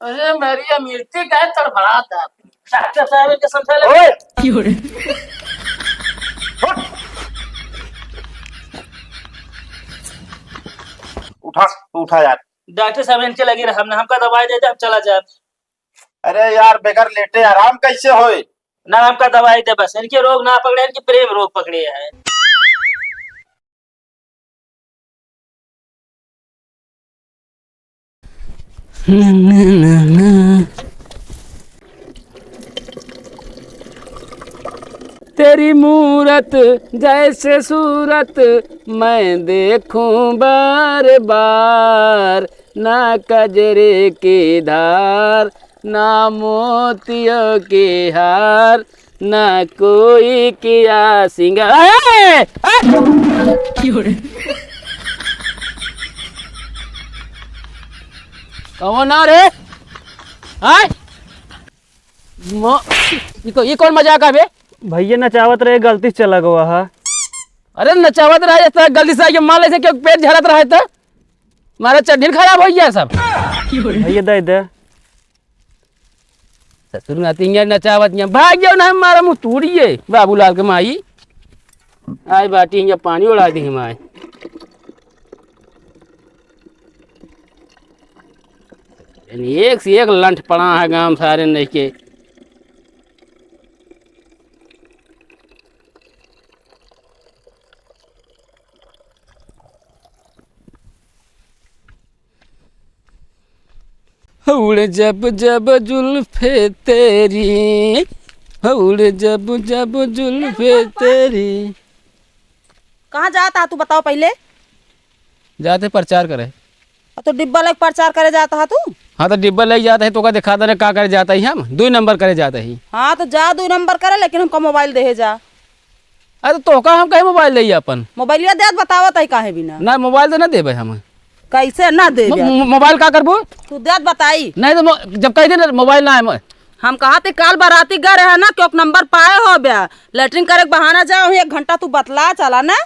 अरे मेरी अमीरती का तड़फड़ा डॉक्टर साहब के समझा ले। उठ, उठा तू उठा यार। डॉक्टर साहब इनके लगी रहा हमने हमका दवाई दे दे हम चला जाए। अरे यार बेगर लेटे आराम कैसे होए। ना हमका दवाई दे बस इनके रोग ना पकड़े इनके प्रेम रोग पकड़े है। तेरी मूरत जैसे सूरत मैं देखूं बार बार, ना कजरे की धार ना मोतियों की हार ना कोई किया सिंगार। कौन ना रे? हाँ ये कौन मजाक है बे? भैया नचावत रहे गलती से चला गया है। अरे नचावत रहा था गलती से आके मान ले क्यों पेट झरत रहा था मारा चड्ढी खराब हो गया सब। भैया दे दे। ससुर नाती नचावत भाग गया ना मारा मुँह तूड़िए बाबूलाल के माई आई बाटी पानी उड़ा दी माए। एक से एक लंठ पड़ा है गांव सारे नहीं के। उड़ जब जब जुल्फे तेरी, उड़ जब जब जुल्फे तेरी। कहाँ जाता तू बताओ पहले। जाते प्रचार करे। तो डिब्बा लेके प्रचार करे जाता है तू। हाँ तो डिब्बा ले जाते है तो का दिखा दे का करे जाता ही हम 2 नंबर करे जाते ही। हाँ तो जा 2 नंबर करे लेकिन हमको मोबाइल दे जा। अरे तो का हम कहीं मोबाइल ले अपन मोबाइल दे बतावत है काहे बिना। ना मोबाइल तो ना देबे हम। कैसे ना दे मोबाइल का करबो तू दे बताई। नहीं तो जब कह दे मोबाइल ना है हम कहा थे काल बाराती गए रहे ना क्यों नंबर पाए हो बया लेटरिन करे के बहाना जाओ 1 घंटा तू बतला चला ना।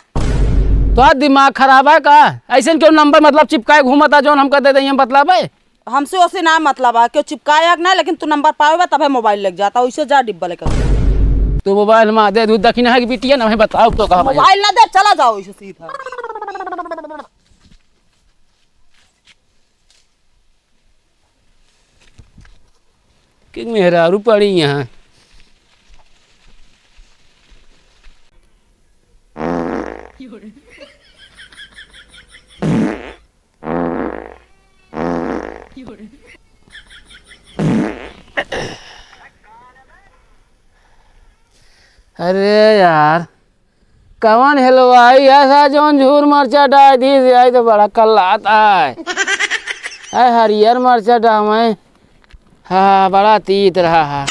तो दिमाग खराब है का ऐसे क्यों नंबर मतलब चिपकाए घूमता जो हमका दे दे बतलाबे। हमसे उसे ना मतलब है क्यों चिपकाया ना लेकिन तू नंबर पाए तब मोबाइल लेके जाता वैसे जा डिब्बा लेकर। तो मोबाइल में दे दूध दक्षिण है कि बिटिया ना बताओ तो कहा मोबाइल ना दे चला जाओ वैसे सीधा। कि मेहरारू पड़ी यहाँ। अरे यार कवन हलवाई ऐसा जोन झूर मरचा डाल दी आई तो बड़ा कल्लाता है हरियर मरचा डामे। हाँ बड़ा तीत रहा है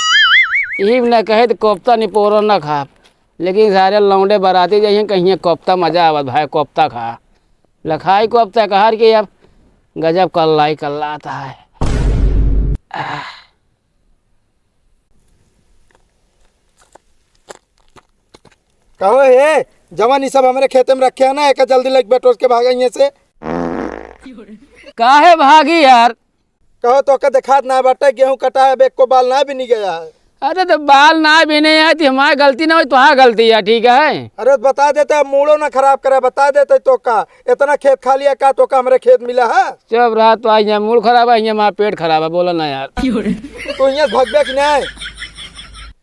यही न कहे तो कोफ्ता निपोरो न खा लेकिन सारे लौंडे बराती जाइए कहीं कोफ्ता मजा आवत भाई कोफ्ता खा लखाई कोफ्ता कहार के अब गजब कल्लाई कल्लाता है। कहो हे जवान ये सब हमारे खेते में रखे है ना एक जल्दी लग बैठो उसके भागा यहाँ से। काहे भागी यार। कहो तो का दिखात ना बटे गेहूं कटा है बेग को बाल ना भी नहीं गया है। अरे तो बाल ना भी नहीं है तो हमारी गलती ना हो तो हाँ गलती है ठीक है। अरे बता देते मूड़ो ना खराब करे बता देते तो का इतना खेत खा लिया का तो का हमारे खेत मिला है। चुप रहा तो यहाँ मूड खराब है यहाँ पेट खराब है बोला ना यार। तो यहाँ भगबे की नहीं।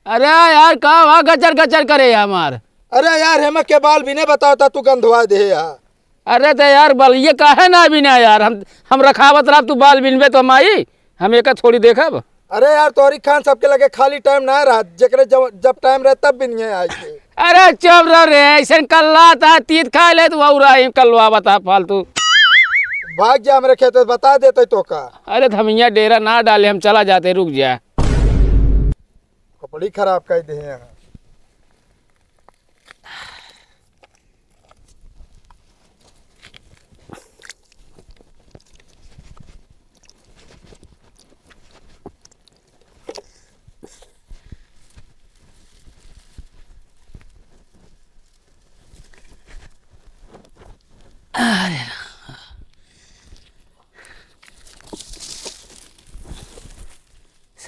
अरे यार कहा वहाँ गचर गचर करे हमार। अरे यार हेमक के बाल भी नहीं बताओ था तू गंधवा दे यार। अरे तो यार बल ये काहे ना बिना यार हम रखावत रहा तू बाल बिनबे तो हम आई हम एक थोड़ी देखब। अरे यार तोरी खान सबके लगे खाली टाइम ना रहा जकरे जब टाइम रहे तब भी नहीं आई थी। अरे चुप रह रे ऐसे कल्ला था तीत खा ले तो वही कलवा बता फालतू भाग जा हमारे खेत बता देते तो का। अरे तो हम यहाँ डेरा ना डाले हम चला जाते रुक जा। बड़ी खराब कर दे हैं।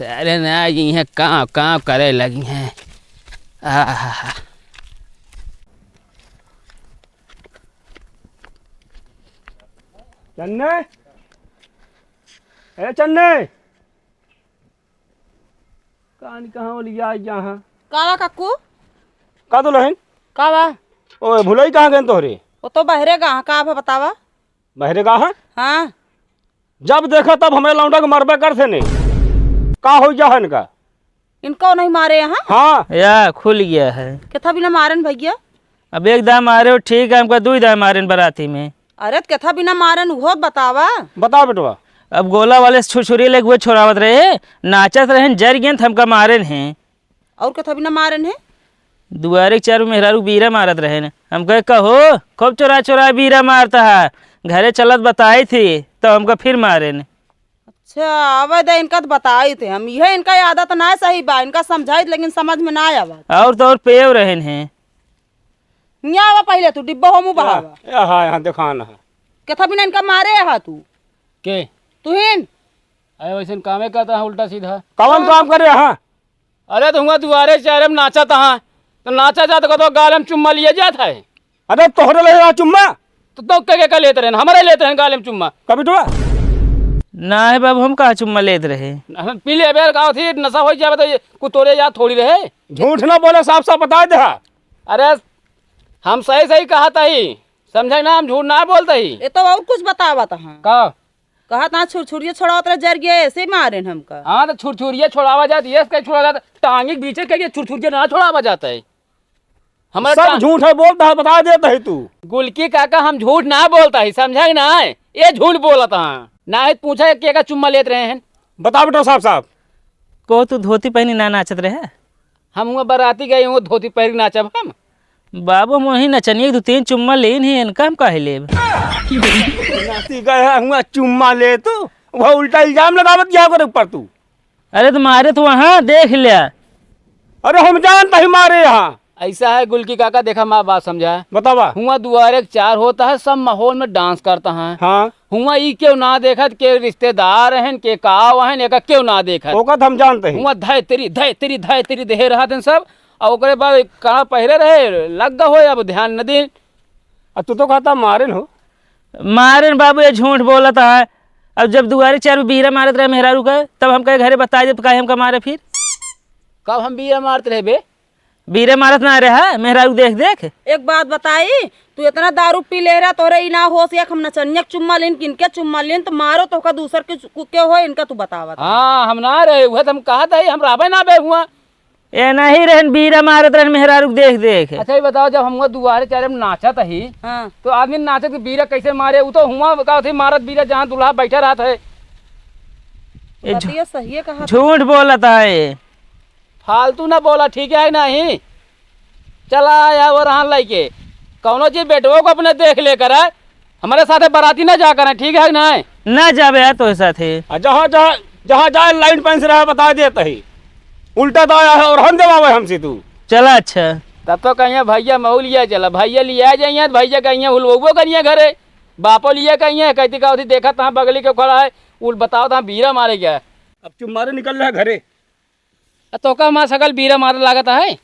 सारे ना ये काम काम करे लगी हैं। आहा। चन्ने, ए चन्ने, कहाँ लिया यहाँ? कावा काकू का तो लहन? कावा ओए भुलई कहाँ गए तोहरे? वो तो बहरे गा का बतावा। बहरे कहाँ? हाँ जब देखा तब हमें लौंडा के मरबे कर थे ने। का हो जा इनका? इनको नहीं मारे यहाँ? हाँ या खुल गया है। कथा बिना मारन भैया? अब एक दाम मारे हो ठीक है, हमका दो दाम मारे बराती में। अरे कथा बिना मारन वो बतावा। बताओ बेटवा। अब गोला वाले छुरछुरी लेके वो छोड़ावत रहे, नाचत रहे, जर गए हमका मारन हैं। और कथा बिना मारन है? दुआरे के चारों मेहरारू बीरा मारत रहे न। हम कहे कहो खूब चोरा चोरा बीरा मारता है, घरे चलत बताई थी तो हमका फिर मारे न। अच्छा अब इनका तो बताई थे हम, यह इनका आदत ना सही बा, इनका समझाई लेकिन समझ में ना आवा। और तो और पेव रहन हैं। यहाँ आवा पहले तू डिब्बा हमू बहावा। हाँ यहाँ दिखाना है। कथा बिना इनका मारे हा तू के तुहिन? अरे वैसे कामे करता है उल्टा सीधा। कौन काम करे हाँ? अरे तो हुआ दुआरे चारे में नाचा था, तो नाचा जाता तो गाल में चुम्मा लिया जाता है। अरे तोहरे ले चुम्मा तो क्या लेते रहे, हमारे लेते हैं गाल में चुम्मा। कभी तो ना है बाबू, हम कहा चुम्मा लेते रहे। हम पी ले बेर गाँव थी, नशा हो जाए तो कुतोरे याद थोड़ी रहे। झूठ ना बोले, साफ साफ बता दे। अरे हम सही सही कहा था ही, समझे ना, हम झूठ ना बोलते ही। ये तो और कुछ बतावा था। का कहा था छुरछुरिया छोड़ावत रहे जर गए ऐसे मारे हमका। हाँ तो छुरछुरिया छोड़ावा जाती है, छोड़ा जाता टांगे के बीचे कहीं छुरछुरिया ना छोड़ावा जाता है। हमारा सब झूठ है बोलता है, बता देता है तू। गुलकी काका हम झूठ ना बोलता है, समझा ना, ये झूठ बोलता है ना। है पूछा क्या का चुम्मा लेते रहे हैं? बता बेटा साफ साफ। को तू धोती पहनी ना नाचत रहे? हम हुआ बराती गए हुआ धोती पहनी नाचब हम। बाबू हम वही नचनिए दो तीन चुम्मा लेन ही, इनका हम काहे लेब? चुम्मा ले तू, वह उल्टा इल्जाम लगावत क्या करे ऊपर तू। अरे तो मारे तो वहाँ देख लिया। अरे हम जानता ही मारे यहाँ। ऐसा है गुलकी काका, देखा माँ बात समझा। बतावा। हुआ दुआरे के चार होता है, सब माहौल में डांस करता है। हाँ हुआ ई क्यों ना देखत के रिश्तेदार हैं के काव हैं, एक क्यों ना देखत। ओकत हम जानते हैं। हुआ धय तेरी देह रहा थे सब, और ओकरे बाद कहाँ पहरे रहे लग गए हो, अब ध्यान न दे। तू तो कहता मारिन हो। मारे बाबू ये झूठ बोलता है। अब जब दुआरे चारों बीरा मारत रहे मेहरारू का, तब हम कहे घरे बता दे कहे हमका मारे फिर। कब हम बीरा मारते रहे बे? बीरे मारत ना रहा मेहरारू देख देख। एक बात बताई, तू इतना दारू पी ले रहा तोरे ही ना होश, या हम नचनिया चुम्मा लेन किनके चुम्मा लेन तो मारो तो का दूसर के हो इनका तू बतावा। हाँ हम ना रहे हुए, हम कहा था हम राबे ना बे हुआ। ए नहीं रहन बीरा मारत रहन मेहरारू देख देख। अच्छा ये बताओ, जब हम दुआरे चारे में नाचा था ही, हाँ। तो आदमी नाचे तो बीरा कैसे मारे? वो तो हुआ का थे मारत बीरा जहाँ दूल्हा बैठा रहा था। ये सही है कहा। झूठ बोलता है, फालतू ना बोला, ठीक है नहीं? चला आया वो रहा लेके कौनो चीज बेटो को अपने देख लेकर है, हमारे साथ बराती ना जाकर है, ठीक है नहीं? ना जाबे है तो साथ जहाँ जहाँ जहाँ जाए लाइन पेंस रहा बता देता ही। उल्टा तो आया है और हम जवाब हमसे तू। चला अच्छा तब तो कहिए भैया महू लिया, चला भैया लिया जाइए, भैया कहिए हुलवो करिए घरे, बापो लिया कहिए कहती का देखा था बगली के खड़ा है, उल बताओ था बीरा मारे क्या। अब तुम्हारे निकल रहा है घरे। तो का माँ सकल बीरा मारे लागता है।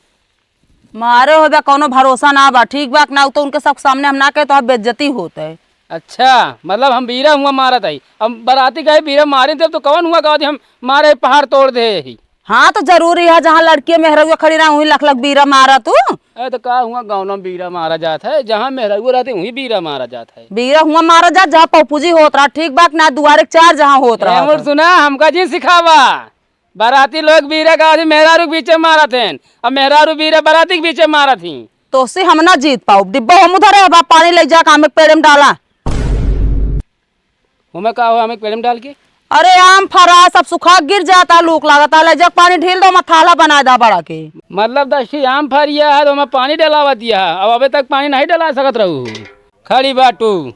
मारे हो बा कोनो भरोसा ना बा, ठीक बा ना तो उनके सब सामने हम ना कहे तो बेइज्जती होता है। अच्छा मतलब हम बीरा हुआ मारा था, हम बराती गए बीरा मारे थे तो कौन हुआ गाँव हम मारे पहाड़ तोड़ दे ही। हाँ तो जरूरी है, जहाँ लड़की मेहरुआ खड़ी रहा वही लख लख बीरा मारा तू। अरे तो का हुआ गाँव में बीरा मारा जाता है, जहाँ मेहरुआ रहते वही बीरा मारा जाता है। बीरा हुआ मारा जा जहाँ पपूजी होत रहा, ठीक बात ना दुआरे चार जहाँ होत रहा। और सुना हमका जी सिखावा, बराती लोग बीरा का मेहरारू के बीचे मारा थे, अब मेहरारू बीरा बराती के बीचे मारा थी। तो उससे हम ना जीत पाओ, डिब्बा हम उधर है, पानी ले जा काम पेड़ में डाला। हमें कहा हुआ हमें पेड़ में डाल के, अरे आम फरा सब सुखा गिर जाता, लूक लागता, ले जा पानी ढील दो, मथाला बना दा बड़ा के। मतलब दस्ती आम फरिया है तो मैं पानी डलावा दिया है, अब अभी तक पानी नहीं डला सकत रहू खड़ी बाटू।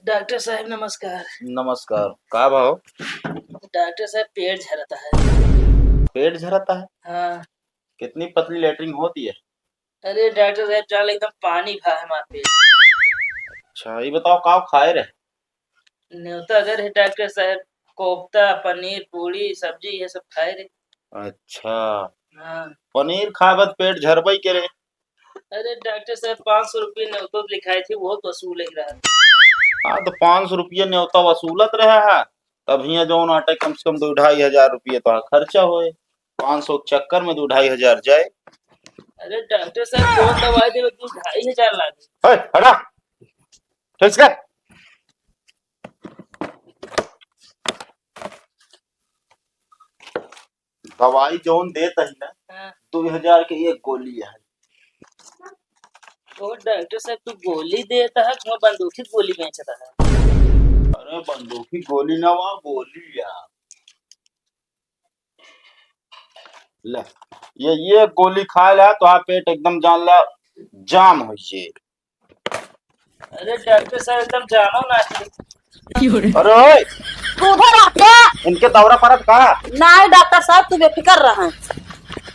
डॉक्टर साहब नमस्कार। नमस्कार। का भाव? डॉक्टर साहब पेट झरता है। पेट झरता है? हाँ। कितनी पतली लेटरिन होती है? अरे डॉक्टर साहब चाल एकदम पानी खा है हमारे पेट। अच्छा ये बताओ का खाए रहे? न्योता अगर है डॉक्टर साहब, कोफ्ता पनीर पूरी सब्जी ये सब खाए रे। अच्छा हाँ। पनीर खाबत पेट झरबई के रे? अरे डॉक्टर साहब 500 रुपये न्योता लिखाई थी, वो तो वसूल ही रहा। हाँ तो 500 रुपये न्योता वसूलत रहा है, तब हियाँ जो नाटे कम से कम 2-2.5 हजार रुपये तो खर्चा होए। 500 के चक्कर में 2-2.5 हजार जाए। अरे डॉक्टर साहब कौन दवाई दे तू 2,500 लागे। ओए, हटा ठीक से। दवाई जोन देता ही ना हाँ। 2,000 की एक गोली है। वो डॉक्टर साहब तू गोली देता है कि बंदूक की गोली बेचता है? अरे बंदूक की गोली ना वहाँ गोली यार। ले ये गोली खा ला तो आप पेट एकदम जान ला जाम हो ये। अरे डॉक्टर साहब एकदम जानो ना। अरे ओए तू उधर आके इनके दौरा परत कहा? नहीं डॉक्टर साहब तू बेफिक्र रहे।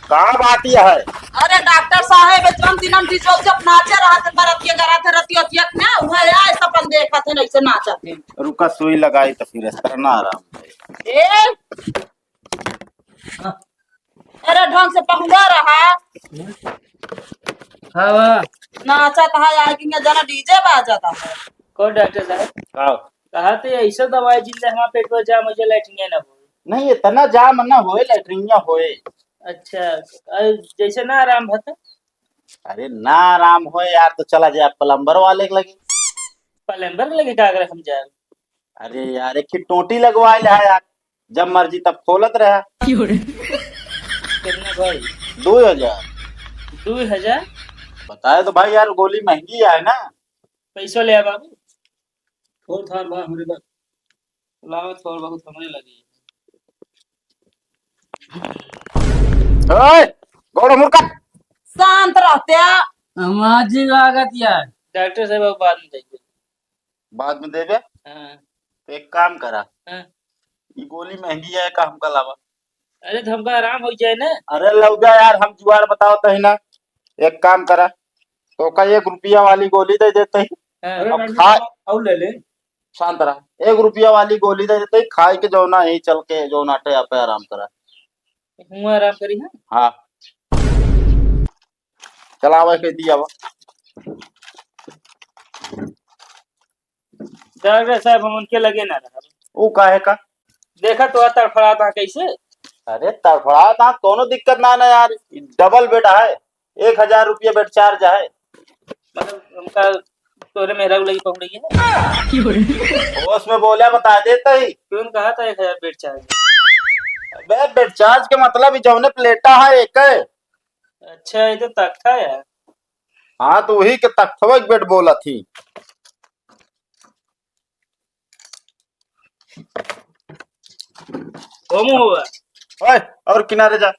कहाँ बात यह है? अरे डॉक्टर साहब इतना दिनम जी जब नाचे रहा थे बरतिया गरा थे रतिया तिया ना वह आए सपन देखा थे ऐसे नाचा थे। रुका सुई लगाई तो फिर इस तरह ना आराम। ए अरे ढंग से पहुंचा रहा हाँ। नाचा था आगे में जना डीजे बाजा था। कौन डॉक्टर साहब? आओ। कहा थे ऐसा दवाई जिनसे हमारे पेट में जाम हो जाए लैट्रिन ना हो। नहीं इतना जाम ना होए लैट्रिनिया होए। अच्छा जैसे ना आराम होता। अरे ना आराम होए यार तो चला जाए प्लम्बर वाले के लगे। प्लम्बर लगे का अगर हम जाए? अरे यार एक टोटी लगवाए है यार, जब मर्जी तब खोलत रहा। कितना भाई? 2,000 2,000? बताए तो भाई यार गोली महंगी है ना। पैसा ले आ बाबू। थोड़ थार बा हमरे बा लाओ थोड़ बहुत हमरे लगी। ओए गोड़ मुर्का। शांत रहते हमारी लागत यार। डॉक्टर साहब अब बाद में देंगे। बाद में देवे। हाँ। तो एक काम करा, हाँ। ये गोली महंगी है का हमका लावा। अरे तो हमका आराम हो जाए ना। अरे लौजा यार हम जुआर बताओ तो ही ना। एक काम करा तो का 1 रुपया वाली गोली दे देते ही। हाँ। अब खा और ले ले। शांत रहा, 1 रुपया वाली गोली दे देते ही खाए के जो ना यही चल के जो नाटे यहाँ पे आराम करा। हूँ आराम करी। हाँ। हाँ चलावा के दिया वा। डॉक्टर साहब हम उनके लगे ना रहा। वो काहे का? देखा तो तड़फड़ा था कैसे। अरे तड़फड़ा था दोनों दिक्कत ना ना यार, डबल बेड है, 1,000 रुपया बेड चार्ज है। मतलब उनका तोरे मेरा लगी पकड़ी है। उसमें बोला बता देता ही। क्यों कहा था 1,000 बेड चार्ज? अबे बेड चार्ज के मतलब जौने प्लेटा है एक है। अच्छा ये तो तख्ता है यार। हाँ तो वही के तख्तवा के बेड बोला थी। होमो हुआ। ओए और किनारे जा।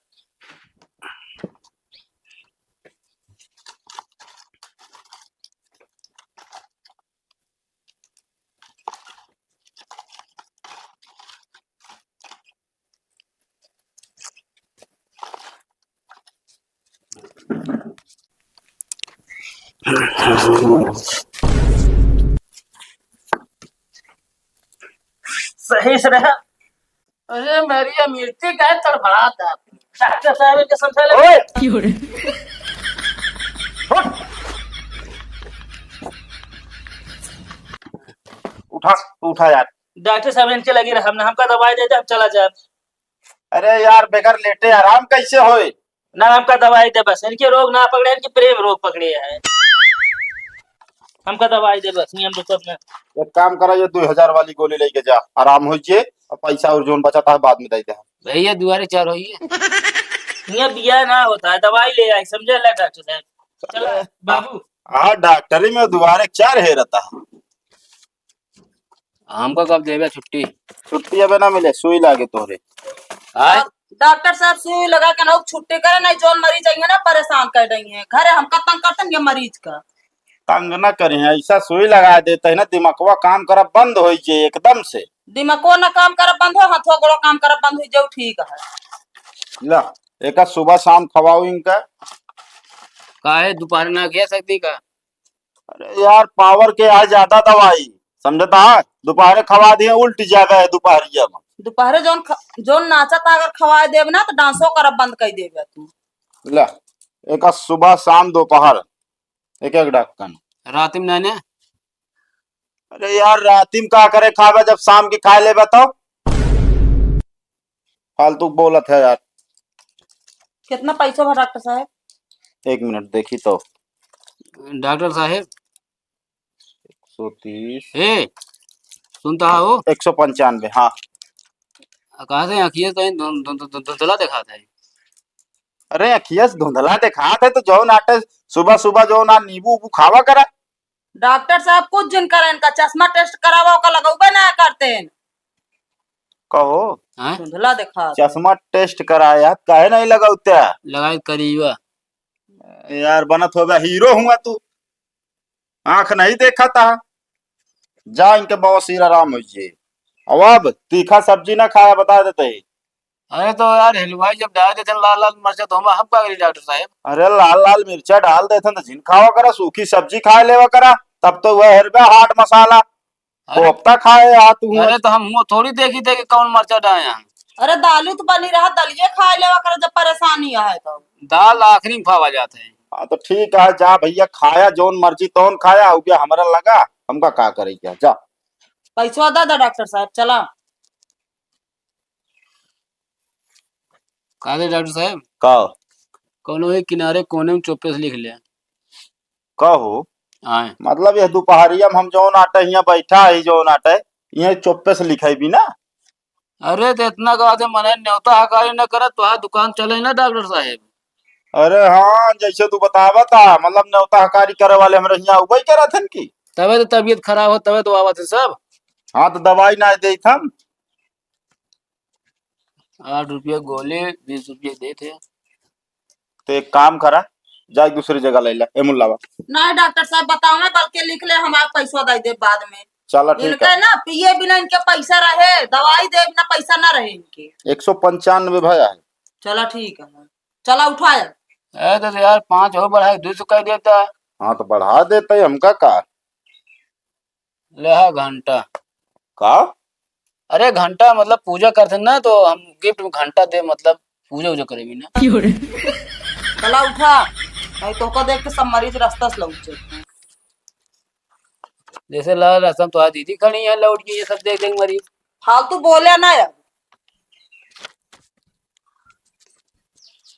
सही से रहा। अरे मेरी अमीरती का तड़फड़ा था। डॉक्टर साहब के समझा ले। ओए उठा उठा यार। डॉक्टर साहब इनके लगी रहा हमका दवाई दे दे हम चला जाए। अरे यार बेगर लेटे आराम कैसे होए? ना हमका दवाई दे बस, इनके रोग ना पकड़े, इनके प्रेम रोग पकड़े है। हमका दवाई दे बस, नियम सब में। एक काम करा ये 2,000 वाली गोली लेके जा, आराम हो जाए और पैसा और जोन बचा था बाद में दे दे। भैया दुआरे चार होइए। नियम बिया ना होता है, दवाई ले आई समझे ला डॉक्टर साहब। चला बाबू। हाँ डॉक्टरी में दोबारा 4 है रहता है। हमको कब देवे छुट्टी? छुट्टी अब ना मिले, सुई लागे तोरे। आए डॉक्टर साहब सुई लगा के ना छुट्टी करे नहीं जोन मरीज आएंगे ना परेशान कर देंगे हैं घरे हमका तंग करते हैं मरीज का। तंग न करें, ऐसा सुई लगा देते है ना दिमागवा काम करा बंद हो जाए एकदम से। दिमागो ना काम कर बंद हो, हाथों गोड़ो काम कर बंद हो जाओ, ठीक है। ला एक सुबह शाम खवाओ इनका। का है दोपहर ना किया सकती का? अरे यार पावर के आज ज्यादा दवाई समझता है, दोपहर खवा दिए उल्टी ज्यादा है दोपहरिया में। दोपहर जोन नाचत अगर खवाए देव ना तो डांसो कर बंद कर देवे तू। ला एक सुबह शाम दोपहर एक एक ढक्कन। रात में नाने अरे यार राती में का करे खावे जब शाम की खा ले बताओ, फालतू बोलत है यार। कितना पैसा भर डॉक्टर साहब? एक मिनट देखी तो। डॉक्टर साहेब 130 हे सुनता हो 195 हाँ। कहा से आखिए कहीं धुंधला दिखाता है। अरे अखियस धुंधला दिखात है तो जो नाटे सुबह सुबह जो ना नींबू उबू खावा करा। डॉक्टर साहब कुछ जिन करें इनका चश्मा टेस्ट करावा का लगाओगे ना करते हैं। कहो हैं धुंधला दिखा। चश्मा टेस्ट कराया काहे नहीं लगा उत्या। लगाए करीबा यार बनत होगा हीरो हुआ तू, आंख नहीं देखा था। जा इनके बवासीर आराम हो जे। अब तीखा सब्जी ना खाया बता देते। अरे तो यार हलवाई जब डाल देते हैं लाल लाल मिर्चा तो हम का करी डॉक्टर साहब? अरे लाल लाल मिर्चा डाल देते तो जिन खावा करा, सूखी सब्जी खाए लेवा करा, तब तो वह हरबे हाट मसाला कोफ्ता खाए आ तू। अरे तो हम वो थोड़ी देखी थे कि कौन मिर्चा डाले हैं। अरे दालू तो बनी रहा, दलिए खाए लेवा कर जब परेशानी है तो। दाल आखिरी में खावा जाते हैं। हाँ तो ठीक है जा भैया, खाया जोन मर्जी तोन खाया हो गया, हमारा लगा हमका का करे क्या। जा पैसा दे डॉक्टर साहब चला। कहा थे डॉक्टर साहब का कौन एक किनारे कोने में चौपे से लिख लिया। कहो हाँ मतलब ये दोपहरिया में हम जो आटे यहाँ बैठा है जो आटे ये चुप्पे से लिखाई भी ना। अरे तो इतना कहा थे मने न्योता हकारी न करे तो आ दुकान चले ना डॉक्टर साहब। अरे हाँ जैसे तू बतावा था, मतलब न्योता हकारी करे वाले हमारे यहाँ उबई करे थे की। तबे तो तबीयत खराब हो तबे तो आवा थे सब। हाँ तो दवाई ना दे हम। 8 रुपये गोले 20 रुपये दे थे। तो एक काम करा, जा दूसरी जगह ले ले ए मुल्लावा। नहीं डॉक्टर साहब बताओ ना, बल्कि लिख ले हमारे पैसा दे दे बाद में। चलो ठीक इनके है। ना पिए बिना इनके पैसा रहे, दवाई दे बिना पैसा ना रहे इनके। 195 भया है। चला ठीक है, चला उठाया। तो यार 5 और बढ़ाए 200 कह देता। हाँ तो बढ़ा देते हमका का। ले हाँ घंटा का अरे घंटा मतलब पूजा करते ना तो हम गिफ्ट में घंटा दे मतलब पूजा वूजा करेगी ना। चला उठा, नहीं तो को देख के सब मरीज रास्ता से लौट जाते हैं। जैसे लाल रसम तो आ दीदी खड़ी है लौट के ये सब देख देख मरीज। फालतू बोले ना यार।